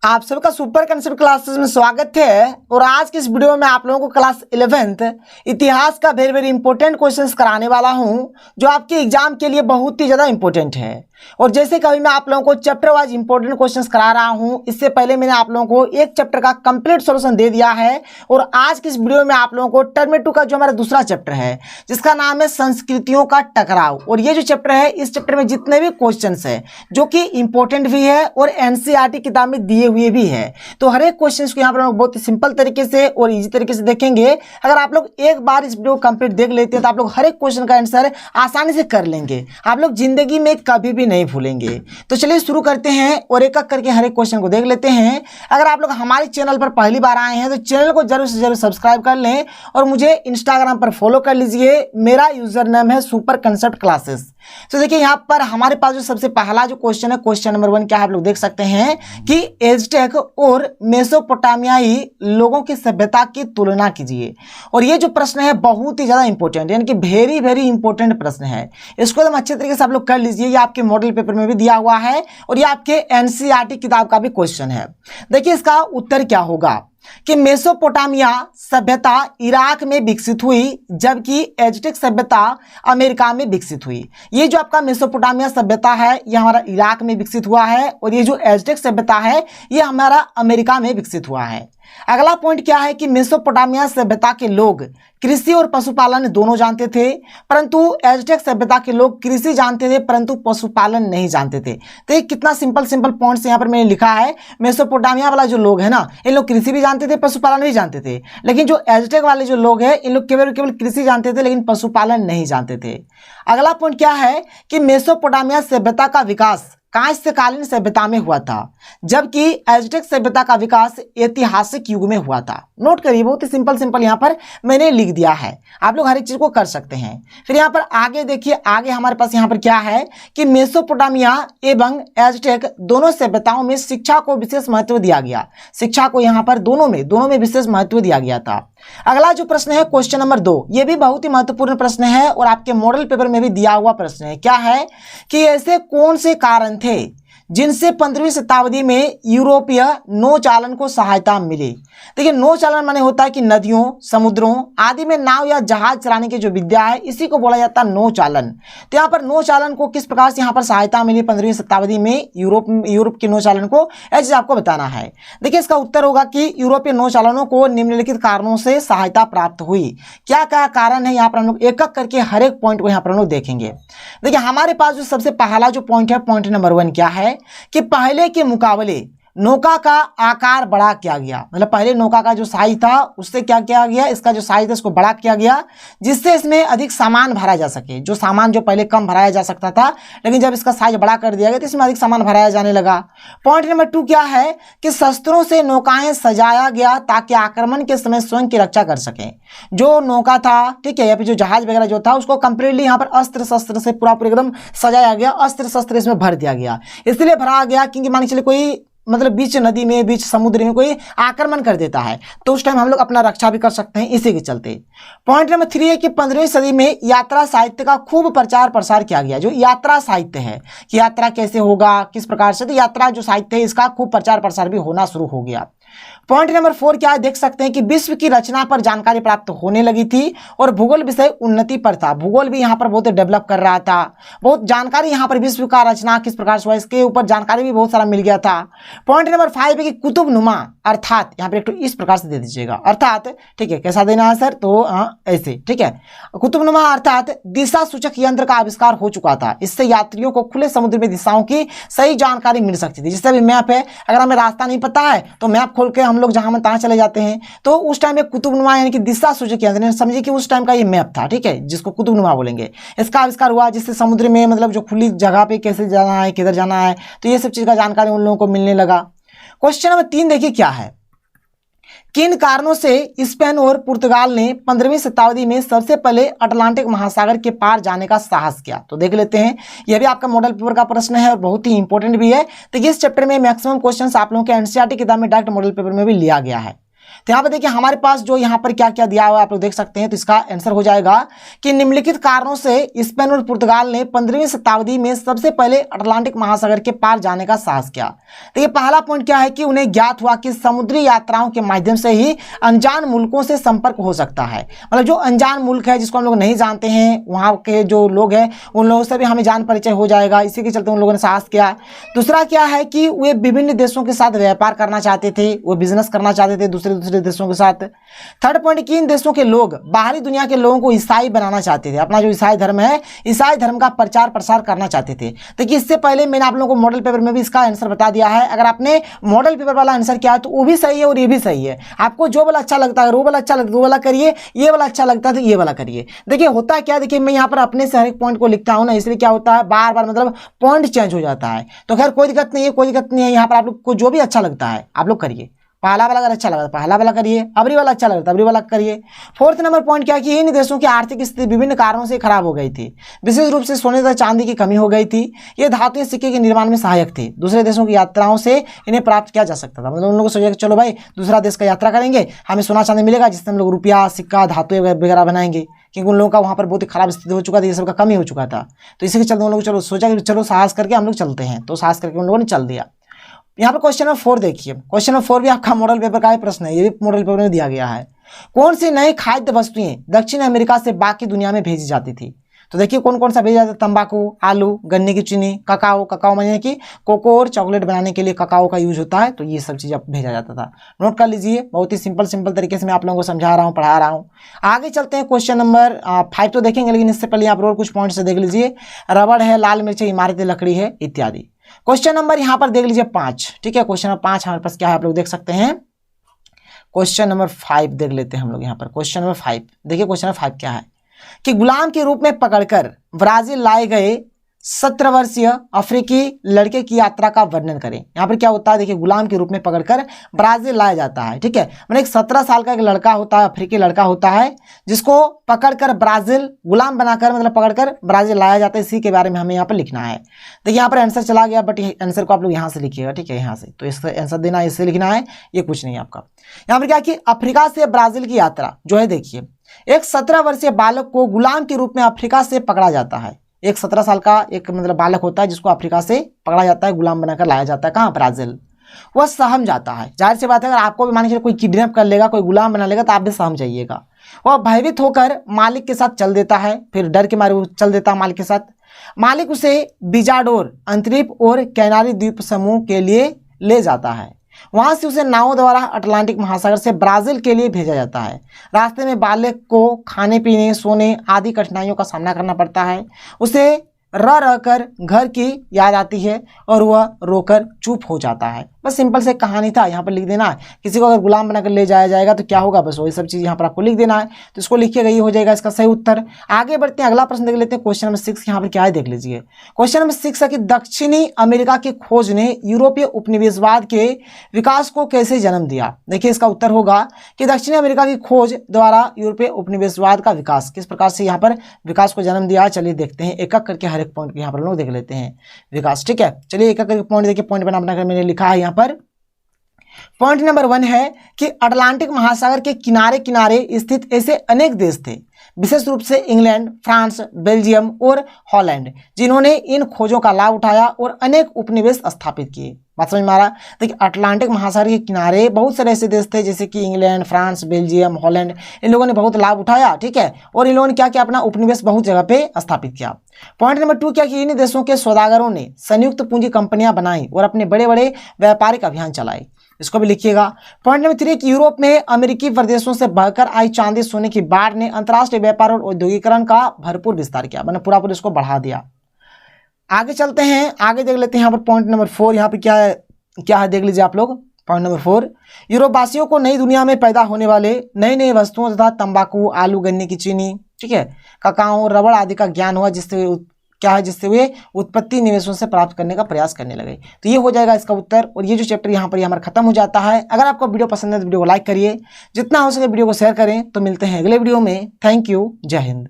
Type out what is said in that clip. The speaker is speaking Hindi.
आप सबका सुपर कंसेप्ट क्लासेस में स्वागत है। और आज की इस वीडियो में आप लोगों को क्लास 11th इतिहास का वेरी इंपॉर्टेंट क्वेश्चंस कराने वाला हूं, जो आपके एग्जाम के लिए बहुत ही ज़्यादा इंपॉर्टेंट है। और जैसे कभी मैं आप लोगों को चैप्टर वाइज इंपॉर्टेंट क्वेश्चंस करा रहा हूं, इससे पहले मैंने आप लोगों को एक चैप्टर का कंप्लीट सॉल्यूशन दे दिया है। और आज की इस वीडियो में आप लोगों को टर्म 2 का जो हमारा दूसरा चैप्टर है, जिसका नाम है संस्कृतियों का टकराव। और ये जो चैप्टर है, इस चैप्टर में जितने भी क्वेश्चंस है जो कि इंपॉर्टेंट भी है और एनसीईआरटी किताब में दिए हुए भी है, तो हर एक क्वेश्चंस को यहाँ पर हम लोग बहुत ही सिंपल तरीके से और इजी तरीके से देखेंगे। अगर आप लोग एक बार इस वीडियो को कंप्लीट देख लेते हैं तो आप लोग हर एक क्वेश्चन का आंसर आसानी से कर लेंगे, आप लोग जिंदगी में कभी भी नहीं भूलेंगे। तो चलिए शुरू करते हैं और एक एक करके हर एक क्वेश्चन को देख लेते हैं। अगर आप लोग हमारे चैनल पर पहली बार आए हैं तो चैनल को जरूर से जरूर सब्सक्राइब कर लें और मुझे इंस्टाग्राम पर फॉलो कर लीजिए। मेरा यूजर नेम है सुपर कंसेप्ट क्लासेस। तो देखिए यहाँ पर हमारे पास जो सबसे पहला जो क्वेश्चन है, क्वेश्चन नंबर 1 क्या आप लोग देख सकते हैं कि एज़टेक और मेसोपोटामियाई लोगों की सभ्यता की तुलना कीजिए। और ये जो प्रश्न है बहुत ही ज्यादा इंपॉर्टेंट, यानी कि वेरी इंपॉर्टेंट प्रश्न है। इसको एकदम अच्छे तरीके से आप लोग कर लीजिए। ये आपके मॉडल पेपर में भी दिया हुआ है और ये आपके एनसीईआरटी किताब का भी क्वेश्चन है। देखिए इसका उत्तर क्या होगा कि मेसोपोटामिया सभ्यता इराक में विकसित हुई, जबकि एज़टेक सभ्यता अमेरिका में विकसित हुई। ये जो आपका मेसोपोटामिया सभ्यता है ये हमारा इराक में विकसित हुआ है और ये जो एज़टेक सभ्यता है ये हमारा अमेरिका में विकसित हुआ है। अगला पॉइंट क्या है कि मेसोपोटामिया सभ्यता के लोग कृषि और पशुपालन दोनों जानते थे, परंतु एज़टेक सभ्यता के लोग कृषि जानते थे परंतु पशुपालन नहीं जानते थे। तो ये कितना सिंपल पॉइंट्स यहाँ पर मैंने लिखा है। मेसोपोटामिया वाला जो लोग है ना, इन लोग कृषि भी जानते थे, पशुपालन भी जानते थे। लेकिन जो एज़टेक वाले जो लोग हैं इन लोग केवल कृषि जानते थे लेकिन पशुपालन नहीं जानते थे। अगला पॉइंट क्या है कि मेसोपोटामिया सभ्यता का विकास कांस्यकालीन सभ्यता में हुआ था, जबकि एज़टेक सभ्यता का विकास ऐतिहासिक युग में हुआ था। नोट करिए, बहुत ही सिंपल यहाँ पर मैंने लिख दिया है, आप लोग हर एक चीज को कर सकते हैं। फिर यहाँ पर आगे देखिए, आगे हमारे पास यहाँ पर क्या है कि मेसोपोटामिया एवं एज़टेक दोनों सभ्यताओं में शिक्षा को विशेष महत्व दिया गया। शिक्षा को यहाँ पर दोनों में विशेष महत्व दिया गया था। अगला जो प्रश्न है क्वेश्चन नंबर 2, ये भी बहुत ही महत्वपूर्ण प्रश्न है और आपके मॉडल पेपर में भी दिया हुआ प्रश्न है। क्या है कि ऐसे कौन से कारण थे जिनसे 15वीं शताब्दी में यूरोपीय नौचालन को सहायता मिली। देखिए नौचालन माने होता है कि नदियों, समुद्रों आदि में नाव या जहाज चलाने की जो विद्या है इसी को बोला जाता है नौचालन। तो यहाँ पर नौचालन को किस प्रकार से यहाँ पर सहायता मिली 15वीं शताब्दी में यूरोप के नौचालन को, ऐसे आपको बताना है। देखिए इसका उत्तर होगा कि यूरोपीय नौचालनों को निम्नलिखित कारणों से सहायता प्राप्त हुई। क्या क्या कारण है यहाँ पर हम लोग एक एक करके हर एक पॉइंट को यहाँ पर हम लोग देखेंगे। देखिए हमारे पास जो सबसे पहला जो पॉइंट है, पॉइंट नंबर 1 क्या है कि पहले के मुकाबले नौका का आकार बड़ा किया गया। मतलब पहले नौका का जो साइज था उससे क्या किया गया, इसका जो साइज है उसको बड़ा किया गया, जिससे इसमें अधिक सामान भरा जा सके। जो सामान जो पहले कम भराया जा सकता था, लेकिन जब इसका साइज बड़ा कर दिया गया तो इसमें अधिक सामान भराया जाने लगा। पॉइंट नंबर 2 क्या है कि शस्त्रों से नौकाएं सजाया गया ताकि आक्रमण के समय स्वयं की रक्षा कर सकें। जो नौका था, ठीक है, या फिर जो जहाज वगैरह जो था उसको कंप्लीटली यहाँ पर अस्त्र शस्त्र से पूरा एकदम सजाया गया, अस्त्र शस्त्र इसमें भर दिया गया। इसलिए भरा गया क्योंकि मान के चलिए कोई मतलब बीच नदी में, बीच समुद्र में कोई आक्रमण कर देता है तो उस टाइम हम लोग अपना रक्षा भी कर सकते हैं, इसी के चलते। पॉइंट नंबर 3 है कि 15वीं सदी में यात्रा साहित्य का खूब प्रचार प्रसार किया गया। जो यात्रा साहित्य है कि यात्रा कैसे होगा, किस प्रकार से, तो यात्रा जो साहित्य है इसका खूब प्रचार प्रसार भी होना शुरू हो गया। पॉइंट नंबर 4 क्या है, देख सकते हैं कि विश्व की रचना पर जानकारी प्राप्त होने लगी थी और भूगोल विषय उन्नति पर था। भूगोल भी यहाँ पर बहुत डेवलप कर रहा था, बहुत जानकारी यहाँ पर विश्व का रचना किस प्रकार से हुआ इसके ऊपर जानकारी भी बहुत सारा मिल गया था। पॉइंट नंबर 5 है कि कुतुबनुमा, अर्थात यहाँ पर एक तो इस प्रकार से दे दीजिएगा, अर्थात ठीक है, कैसा देना है सर, तो ऐसे, ठीक है, कुतुबनुमा अर्थात दिशा सूचक यंत्र का आविष्कार हो चुका था। इससे यात्रियों को खुले समुद्र में दिशाओं की सही जानकारी मिल सकती थी। जैसे अभी मैप है, अगर हमें रास्ता नहीं पता है तो मैप खोल के हम लोग जहां में तहां चले जाते हैं। तो उस टाइम में कुतुबनुमा यानी कि दिशा सूचक यंत्र, समझिए कि उस टाइम का ये मैप था, ठीक है, जिसको कुतुबनुमा बोलेंगे। इसका आविष्कार हुआ जिससे समुद्र में मतलब जो खुली जगह पे कैसे जाना है, किधर जाना है, तो ये सब चीज का जानकारी उन लोगों को मिलने लगा। क्वेश्चन नंबर 3 देखिए क्या है, किन कारणों से स्पेन और पुर्तगाल ने 15वीं शताब्दी में सबसे पहले अटलांटिक महासागर के पार जाने का साहस किया। तो देख लेते हैं, यह भी आपका मॉडल पेपर का प्रश्न है और बहुत ही इंपॉर्टेंट भी है। तो इस चैप्टर में मैक्सिमम क्वेश्चंस आप लोगों के एनसीईआरटी किताब में डायरेक्ट मॉडल पेपर में भी लिया गया है। तो यहाँ पर देखिए हमारे पास जो यहाँ पर क्या क्या दिया हुआ है आप लोग देख सकते हैं। तो इसका आंसर हो जाएगा कि निम्नलिखित कारणों से स्पेन और पुर्तगाल ने 15वीं शताब्दी में सबसे पहले अटलांटिक महासागर के पार जाने का साहस किया। देखिए पहला पॉइंट क्या है कि उन्हें ज्ञात हुआ कि समुद्री यात्राओं के माध्यम से ही अनजान मुल्कों से संपर्क हो सकता है। मतलब जो अनजान मुल्क है जिसको हम लोग नहीं जानते हैं, वहाँ के जो लोग हैं उन लोगों से भी हमें जान परिचय हो जाएगा, इसी के चलते उन लोगों ने साहस किया। दूसरा क्या है कि वे विभिन्न देशों के साथ व्यापार करना चाहते थे, वो बिजनेस करना चाहते थे दूसरे देशों के साथ। थर्ड पॉइंट कि इन देशों के लोग बाहरी दुनिया के लोगों को ईसाई बनाना चाहते थे, अपना जो ईसाई धर्म है ईसाई धर्म का प्रचार प्रसार करना चाहते थे। देखिए इससे पहले मैंने आप लोगों को मॉडल पेपर में भी इसका आंसर बता दिया है। अगर आपने मॉडल पेपर वाला आंसर किया है तो वो भी सही है और ये भी सही है। आपको जो वाला अच्छा लगता है, वो वाला अच्छा लगता है वो वाला करिए, ये वाला अच्छा लगता है तो ये वाला करिए। देखिए होता क्या, देखिए मैं यहाँ पर अपने से हर एक पॉइंट को लिखता हूँ ना, इसलिए क्या होता है बार बार मतलब पॉइंट चेंज हो जाता है। तो खैर कोई दिक्कत नहीं है, कोई दिक्कत नहीं है। यहाँ पर आप लोग को जो भी अच्छा लगता है आप लोग करिए। पहला वाला अगर अच्छा लगा तो पहला वाला करिए, अबरी वाला अच्छा लगा तो अबरी वाला करिए। फोर्थ नंबर पॉइंट क्या कि इन देशों की आर्थिक स्थिति विभिन्न कारणों से खराब हो गई थी। विशेष रूप से सोने तथा चांदी की कमी हो गई थी। ये धातुएं सिक्के के निर्माण में सहायक थी। दूसरे देशों की यात्राओं से इन्हें प्राप्त किया जा सकता था। मतलब उन लोगों को सोचा कि चलो भाई दूसरा देश का यात्रा करेंगे, हमें सोना चांदी मिलेगा जिससे हम लोग रुपया सिक्का धातुएं वगैरह बनाएंगे, क्योंकि उन लोगों का वहाँ पर बहुत ही खराब स्थिति हो चुका था, ये सब का कमी हो चुका था। तो इसी के चलते उन लोग चलो सोचा कि चलो साहस करके हम लोग चलते हैं, तो साहस करके उन लोगों ने चल दिया। यहाँ पर क्वेश्चन नंबर 4 देखिए। क्वेश्चन नंबर 4 भी आपका मॉडल पेपर का ही प्रश्न है, ये भी मॉडल पेपर में दिया गया है। कौन सी नई खाद्य वस्तुएं दक्षिण अमेरिका से बाकी दुनिया में भेजी जाती थी? तो देखिए कौन कौन सा भेजा जाता है। तंबाकू, आलू, गन्ने की चीनी, ककाओ। ककाओ माने कि कोको और चॉकलेट बनाने के लिए ककाओ का यूज होता है, तो ये सब चीज़ भेजा जाता था। नोट कर लीजिए, बहुत ही सिंपल तरीके से मैं आप लोगों को समझा रहा हूँ, पढ़ा रहा हूँ। आगे चलते हैं क्वेश्चन नंबर 5 तो देखेंगे, लेकिन इससे पहले आप लोग कुछ पॉइंट से देख लीजिए। रबड़ है, लाल मिर्च, इमारती लकड़ी है इत्यादि। क्वेश्चन नंबर यहाँ पर देख लीजिए 5, ठीक है। क्वेश्चन नंबर 5 हमारे पास क्या है आप लोग देख सकते हैं। क्वेश्चन नंबर 5 देख लेते हैं हम लोग यहाँ पर। क्वेश्चन नंबर 5 देखिए, क्वेश्चन नंबर 5 क्या है कि गुलाम के रूप में पकड़कर ब्राजील लाए गए 17 वर्षीय अफ्रीकी लड़के की यात्रा का वर्णन करें। यहाँ पर क्या होता है, देखिए गुलाम के रूप में पकड़कर ब्राजील लाया जाता है, ठीक है। मतलब एक 17 साल का एक लड़का होता है, अफ्रीकी लड़का होता है, जिसको पकड़कर ब्राजील गुलाम बनाकर मतलब पकड़कर ब्राजील लाया जाता है। इसी के बारे में हमें यहाँ पर लिखना है। देखिए यहाँ पर आंसर चला गया, बट आंसर को आप लोग यहाँ से लिखिएगा, ठीक है, यहाँ से। तो इसका आंसर देना है, इससे लिखना है, ये कुछ नहीं है आपका। यहाँ पर क्या कि अफ्रीका से ब्राजील की यात्रा जो है, देखिए एक 17 वर्षीय बालक को गुलाम के रूप में अफ्रीका से पकड़ा जाता है। एक 17 साल का एक मतलब बालक होता है जिसको अफ्रीका से पकड़ा जाता है, गुलाम बनाकर लाया जाता है, कहाँ, ब्राजील। वह सहम जाता है। जाहिर सी बात है, अगर आपको भी मान लीजिए कोई किडनैप कर लेगा, कोई गुलाम बना लेगा, तो आप भी सहम जाइएगा। वह भयभीत होकर मालिक के साथ चल देता है, फिर डर के मारे वो चल देता है मालिक के साथ। मालिक उसे बिजाडोर अंतरिप और कैनारी द्वीप समूह के लिए ले जाता है। वहां से उसे नावों द्वारा अटलांटिक महासागर से ब्राजील के लिए भेजा जाता है। रास्ते में बालक को खाने पीने, सोने आदि कठिनाइयों का सामना करना पड़ता है। उसे रह कर घर की याद आती है और वह रोकर चुप हो जाता है। बस सिंपल से कहानी था, यहाँ पर लिख देना है। किसी को अगर गुलाम बनाकर ले जाया जाएगा तो क्या होगा, बस वही सब चीज़ यहाँ पर आपको लिख देना है। तो इसको लिखिएगा, ये हो जाएगा इसका सही उत्तर। आगे बढ़ते हैं, अगला प्रश्न देख लेते हैं। क्वेश्चन नंबर 6 यहाँ पर क्या है देख लीजिए। क्वेश्चन नंबर 6 है कि दक्षिणी अमेरिका की खोज ने यूरोपीय उपनिवेशवाद के विकास को कैसे जन्म दिया। देखिए इसका उत्तर होगा कि दक्षिणी अमेरिका की खोज द्वारा यूरोपीय उपनिवेशवाद का विकास किस प्रकार से यहाँ पर विकास को जन्म दिया। चलिए देखते हैं, एक एक करके हर एक पॉइंट यहाँ पर लोग देख लेते हैं विकास, ठीक है। चलिए एक एक करके पॉइंट देखिए, पॉइंट बना बनाकर मैंने लिखा है यहाँ पर। पॉइंट नंबर 1 है कि अटलांटिक महासागर के किनारे किनारे स्थित ऐसे अनेक देश थे, विशेष रूप से इंग्लैंड, फ्रांस, बेल्जियम और हॉलैंड, जिन्होंने इन खोजों का लाभ उठाया और अनेक उपनिवेश स्थापित किए। बात समझ में आ रहा। देखिए अटलांटिक महासागर के किनारे बहुत सारे ऐसे देश थे जैसे कि इंग्लैंड, फ्रांस, बेल्जियम, हॉलैंड, इन लोगों ने बहुत लाभ उठाया, ठीक है। और इन लोगों ने क्या किया, अपना उपनिवेश बहुत जगह पे स्थापित किया। पॉइंट नंबर 2 क्या कि इन देशों के सौदागरों ने संयुक्त पूंजी कंपनियां बनाई और अपने बड़े बड़े व्यापारिक अभियान चलाए। इसको भी लिखिएगा। पॉइंट नंबर 3 कि यूरोप में अमेरिकी प्रदेशों से बहकर आई चांदी सोने की बाढ़ ने अंतर्राष्ट्रीय व्यापार और औद्योगिकरण का भरपूर विस्तार किया, मैंने पूरा इसको बढ़ा दिया। आगे चलते हैं, आगे देख लेते हैं यहाँ पर पॉइंट नंबर 4 यहाँ पर क्या है देख लीजिए आप लोग। पॉइंट नंबर 4 यूरोपवासियों को नई दुनिया में पैदा होने वाले नई नई वस्तुओं तथा तंबाकू, आलू, गन्ने की चीनी, ठीक है, ककाओ, रबड़ आदि का ज्ञान हुआ, जिससे वे उत्पत्ति निवेशों से प्राप्त करने का प्रयास करने लगे। तो ये हो जाएगा इसका उत्तर। और ये जो चैप्टर यहाँ पर हमारा खत्म हो जाता है। अगर आपको वीडियो पसंद है तो वीडियो को लाइक करिए, जितना हो सके वीडियो को शेयर करें। तो मिलते हैं अगले वीडियो में। थैंक यू, जय हिंद।